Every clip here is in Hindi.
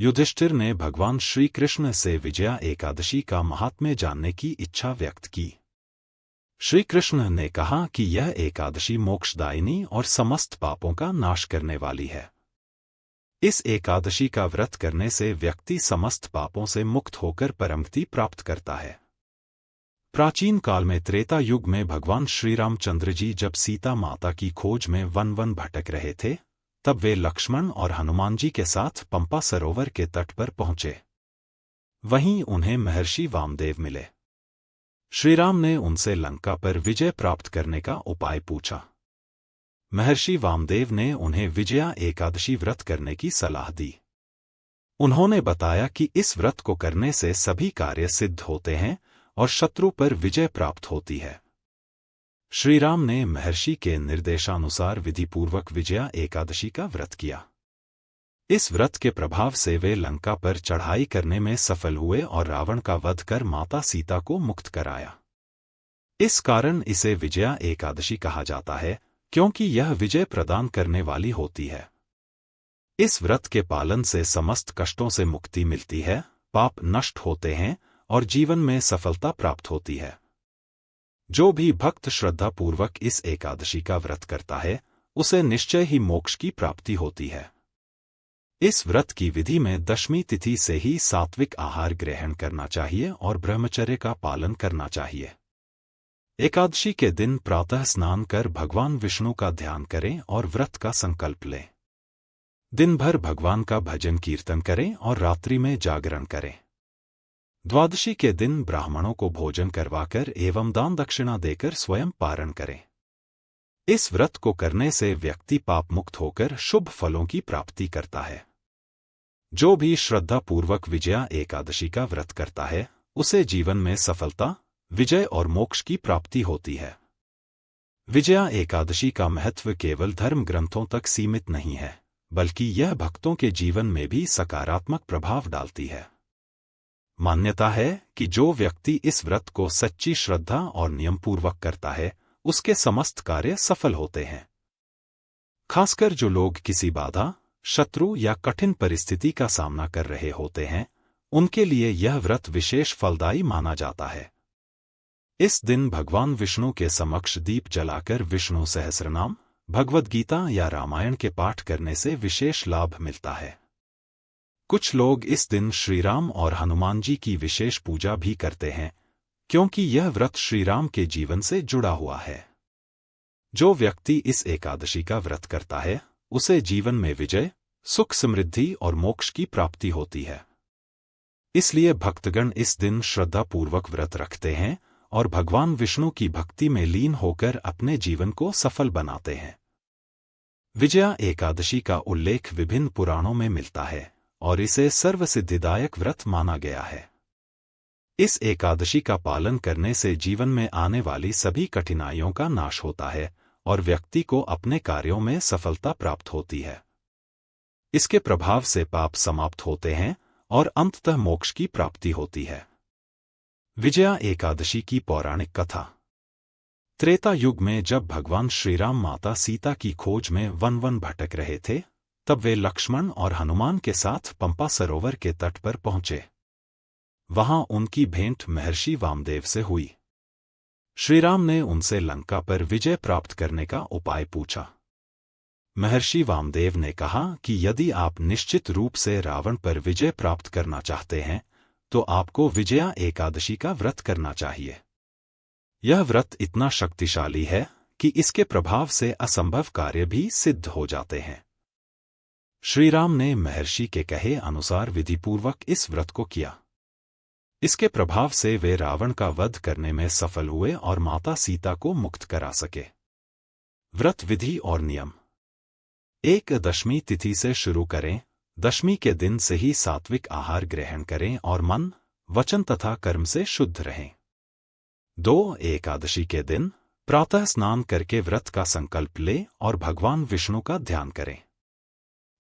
युधिष्ठिर ने भगवान श्री कृष्ण से विजया एकादशी का महात्म्य जानने की इच्छा व्यक्त की। श्री कृष्ण ने कहा कि यह एकादशी मोक्षदायिनी और समस्त पापों का नाश करने वाली है। इस एकादशी का व्रत करने से व्यक्ति समस्त पापों से मुक्त होकर परमगति प्राप्त करता है। प्राचीन काल में त्रेता युग में भगवान श्री रामचंद्र जी जब सीता माता की खोज में वन वन भटक रहे थे, तब वे लक्ष्मण और हनुमान जी के साथ पंपा सरोवर के तट पर पहुंचे। वहीं उन्हें महर्षि वामदेव मिले। श्रीराम ने उनसे लंका पर विजय प्राप्त करने का उपाय पूछा। महर्षि वामदेव ने उन्हें विजया एकादशी व्रत करने की सलाह दी। उन्होंने बताया कि इस व्रत को करने से सभी कार्य सिद्ध होते हैं और शत्रु पर विजय प्राप्त होती है। श्रीराम ने महर्षि के निर्देशानुसार विधिपूर्वक विजया एकादशी का व्रत किया। इस व्रत के प्रभाव से वे लंका पर चढ़ाई करने में सफल हुए और रावण का वध कर माता सीता को मुक्त कराया। इस कारण इसे विजया एकादशी कहा जाता है, क्योंकि यह विजय प्रदान करने वाली होती है। इस व्रत के पालन से समस्त कष्टों से मुक्ति मिलती है, पाप नष्ट होते हैं और जीवन में सफलता प्राप्त होती है। जो भी भक्त श्रद्धापूर्वक इस एकादशी का व्रत करता है, उसे निश्चय ही मोक्ष की प्राप्ति होती है। इस व्रत की विधि में दशमी तिथि से ही सात्विक आहार ग्रहण करना चाहिए और ब्रह्मचर्य का पालन करना चाहिए। एकादशी के दिन प्रातः स्नान कर भगवान विष्णु का ध्यान करें और व्रत का संकल्प लें। दिन भर भगवान का भजन कीर्तन करें और रात्रि में जागरण करें। द्वादशी के दिन ब्राह्मणों को भोजन करवाकर एवं दान दक्षिणा देकर स्वयं पारण करें। इस व्रत को करने से व्यक्ति पाप मुक्त होकर शुभ फलों की प्राप्ति करता है। जो भी श्रद्धापूर्वक विजया एकादशी का व्रत करता है, उसे जीवन में सफलता, विजय और मोक्ष की प्राप्ति होती है। विजया एकादशी का महत्व केवल धर्म ग्रंथों तक सीमित नहीं है, बल्कि यह भक्तों के जीवन में भी सकारात्मक प्रभाव डालती है। मान्यता है कि जो व्यक्ति इस व्रत को सच्ची श्रद्धा और नियमपूर्वक करता है, उसके समस्त कार्य सफल होते हैं। खासकर जो लोग किसी बाधा, शत्रु या कठिन परिस्थिति का सामना कर रहे होते हैं, उनके लिए यह व्रत विशेष फलदायी माना जाता है। इस दिन भगवान विष्णु के समक्ष दीप जलाकर विष्णु सहस्रनाम, भगवद गीता या रामायण के पाठ करने से विशेष लाभ मिलता है। कुछ लोग इस दिन श्रीराम और हनुमान जी की विशेष पूजा भी करते हैं, क्योंकि यह व्रत श्रीराम के जीवन से जुड़ा हुआ है। जो व्यक्ति इस एकादशी का व्रत करता है, उसे जीवन में विजय, सुख, समृद्धि और मोक्ष की प्राप्ति होती है। इसलिए भक्तगण इस दिन श्रद्धापूर्वक व्रत रखते हैं और भगवान विष्णु की भक्ति में लीन होकर अपने जीवन को सफल बनाते हैं। विजया एकादशी का उल्लेख विभिन्न पुराणों में मिलता है और इसे सर्वसिद्धिदायक व्रत माना गया है। इस एकादशी का पालन करने से जीवन में आने वाली सभी कठिनाइयों का नाश होता है और व्यक्ति को अपने कार्यों में सफलता प्राप्त होती है। इसके प्रभाव से पाप समाप्त होते हैं और अंततः मोक्ष की प्राप्ति होती है। विजया एकादशी की पौराणिक कथा। त्रेता युग में जब भगवान श्रीराम माता सीता की खोज में वन वन भटक रहे थे, तब वे लक्ष्मण और हनुमान के साथ पंपा सरोवर के तट पर पहुंचे। वहां उनकी भेंट महर्षि वामदेव से हुई। श्रीराम ने उनसे लंका पर विजय प्राप्त करने का उपाय पूछा। महर्षि वामदेव ने कहा कि यदि आप निश्चित रूप से रावण पर विजय प्राप्त करना चाहते हैं, तो आपको विजया एकादशी का व्रत करना चाहिए। यह व्रत इतना शक्तिशाली है कि इसके प्रभाव से असंभव कार्य भी सिद्ध हो जाते हैं। श्रीराम ने महर्षि के कहे अनुसार विधिपूर्वक इस व्रत को किया। इसके प्रभाव से वे रावण का वध करने में सफल हुए और माता सीता को मुक्त करा सके। व्रत विधि और नियम। 1. दशमी तिथि से शुरू करें। दशमी के दिन से ही सात्विक आहार ग्रहण करें और मन, वचन तथा कर्म से शुद्ध रहें। 2. एकादशी के दिन प्रातः स्नान करके व्रत का संकल्प लें और भगवान विष्णु का ध्यान करें।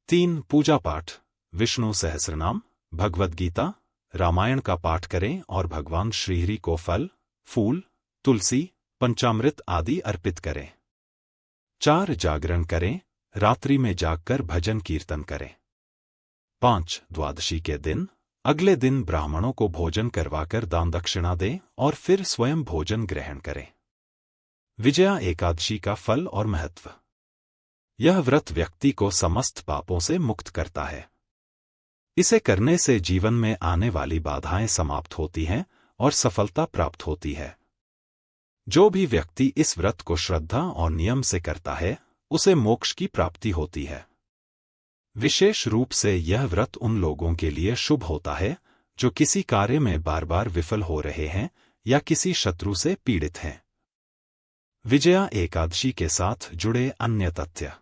3. पूजा पाठ। विष्णु सहस्रनाम, भगवद गीता, रामायण का पाठ करें और भगवान श्रीहरि को फल, फूल, तुलसी, पंचामृत आदि अर्पित करें। 4. जागरण करें। रात्रि में जागकर भजन कीर्तन करें। 5. द्वादशी के दिन अगले दिन ब्राह्मणों को भोजन करवाकर दान दक्षिणा दें और फिर स्वयं भोजन ग्रहण करें। विजया एकादशी का फल और महत्व। यह व्रत व्यक्ति को समस्त पापों से मुक्त करता है। इसे करने से जीवन में आने वाली बाधाएं समाप्त होती हैं और सफलता प्राप्त होती है। जो भी व्यक्ति इस व्रत को श्रद्धा और नियम से करता है उसे मोक्ष की प्राप्ति होती है। विशेष रूप से यह व्रत उन लोगों के लिए शुभ होता है जो किसी कार्य में बार बार विफल हो रहे हैं या किसी शत्रु से पीड़ित हैं। विजया एकादशी के साथ जुड़े अन्य तथ्य।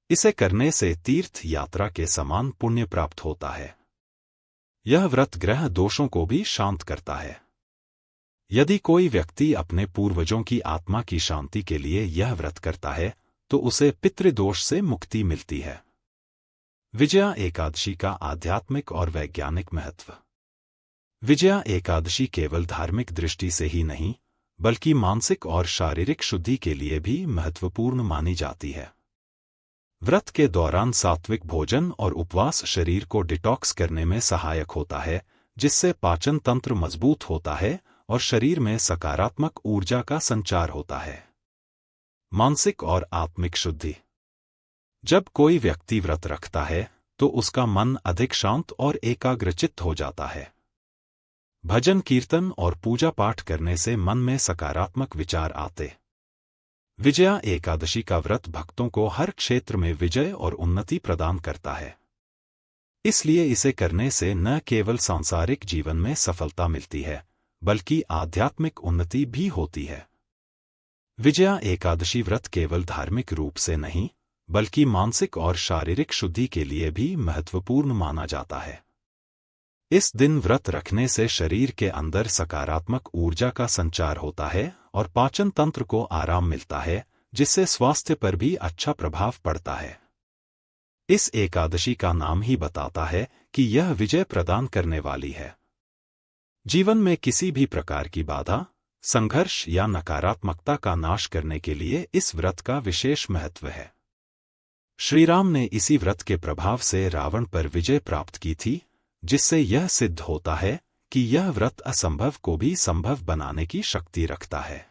इसे करने से तीर्थ यात्रा के समान पुण्य प्राप्त होता है। यह व्रत ग्रह दोषों को भी शांत करता है। यदि कोई व्यक्ति अपने पूर्वजों की आत्मा की शांति के लिए यह व्रत करता है तो उसे पितृदोष से मुक्ति मिलती है। विजया एकादशी का आध्यात्मिक और वैज्ञानिक महत्व। विजया एकादशी केवल धार्मिक दृष्टि से ही नहीं बल्कि मानसिक और शारीरिक शुद्धि के लिए भी महत्वपूर्ण मानी जाती है। व्रत के दौरान सात्विक भोजन और उपवास शरीर को डिटॉक्स करने में सहायक होता है, जिससे पाचन तंत्र मजबूत होता है और शरीर में सकारात्मक ऊर्जा का संचार होता है। मानसिक और आत्मिक शुद्धि। जब कोई व्यक्ति व्रत रखता है तो उसका मन अधिक शांत और एकाग्रचित्त हो जाता है। भजन कीर्तन और पूजा पाठ करने से मन में सकारात्मक विचार आते। विजया एकादशी का व्रत भक्तों को हर क्षेत्र में विजय और उन्नति प्रदान करता है। इसलिए इसे करने से न केवल सांसारिक जीवन में सफलता मिलती है बल्कि आध्यात्मिक उन्नति भी होती है। विजया एकादशी व्रत केवल धार्मिक रूप से नहीं बल्कि मानसिक और शारीरिक शुद्धि के लिए भी महत्वपूर्ण माना जाता है। इस दिन व्रत रखने से शरीर के अंदर सकारात्मक ऊर्जा का संचार होता है और पाचन तंत्र को आराम मिलता है, जिससे स्वास्थ्य पर भी अच्छा प्रभाव पड़ता है। इस एकादशी का नाम ही बताता है कि यह विजय प्रदान करने वाली है। जीवन में किसी भी प्रकार की बाधा, संघर्ष या नकारात्मकता का नाश करने के लिए इस व्रत का विशेष महत्व है। श्रीराम ने इसी व्रत के प्रभाव से रावण पर विजय प्राप्त की थी, जिससे यह सिद्ध होता है कि यह व्रत असंभव को भी संभव बनाने की शक्ति रखता है।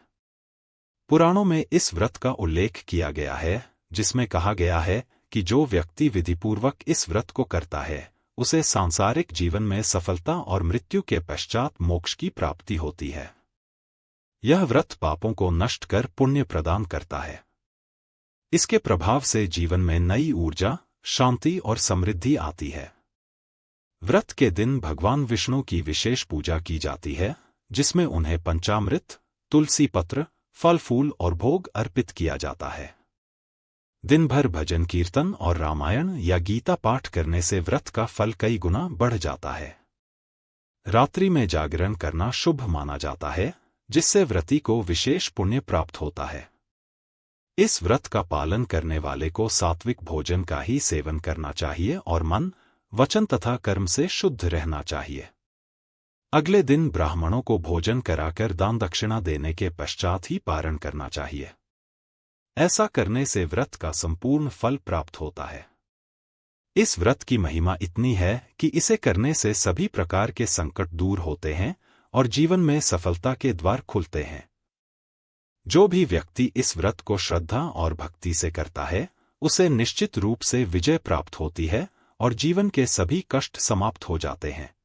पुराणों में इस व्रत का उल्लेख किया गया है, जिसमें कहा गया है कि जो व्यक्ति विधिपूर्वक इस व्रत को करता है उसे सांसारिक जीवन में सफलता और मृत्यु के पश्चात मोक्ष की प्राप्ति होती है। यह व्रत पापों को नष्ट कर पुण्य प्रदान करता है। इसके प्रभाव से जीवन में नई ऊर्जा, शांति और समृद्धि आती है। व्रत के दिन भगवान विष्णु की विशेष पूजा की जाती है, जिसमें उन्हें पंचामृत, तुलसी पत्र, फल फूल और भोग अर्पित किया जाता है। दिन भर भजन कीर्तन और रामायण या गीता पाठ करने से व्रत का फल कई गुना बढ़ जाता है। रात्रि में जागरण करना शुभ माना जाता है, जिससे व्रती को विशेष पुण्य प्राप्त होता है। इस व्रत का पालन करने वाले को सात्विक भोजन का ही सेवन करना चाहिए और मन, वचन तथा कर्म से शुद्ध रहना चाहिए। अगले दिन ब्राह्मणों को भोजन कराकर दान दक्षिणा देने के पश्चात ही पारण करना चाहिए। ऐसा करने से व्रत का संपूर्ण फल प्राप्त होता है। इस व्रत की महिमा इतनी है कि इसे करने से सभी प्रकार के संकट दूर होते हैं और जीवन में सफलता के द्वार खुलते हैं। जो भी व्यक्ति इस व्रत को श्रद्धा और भक्ति से करता है उसे निश्चित रूप से विजय प्राप्त होती है और जीवन के सभी कष्ट समाप्त हो जाते हैं।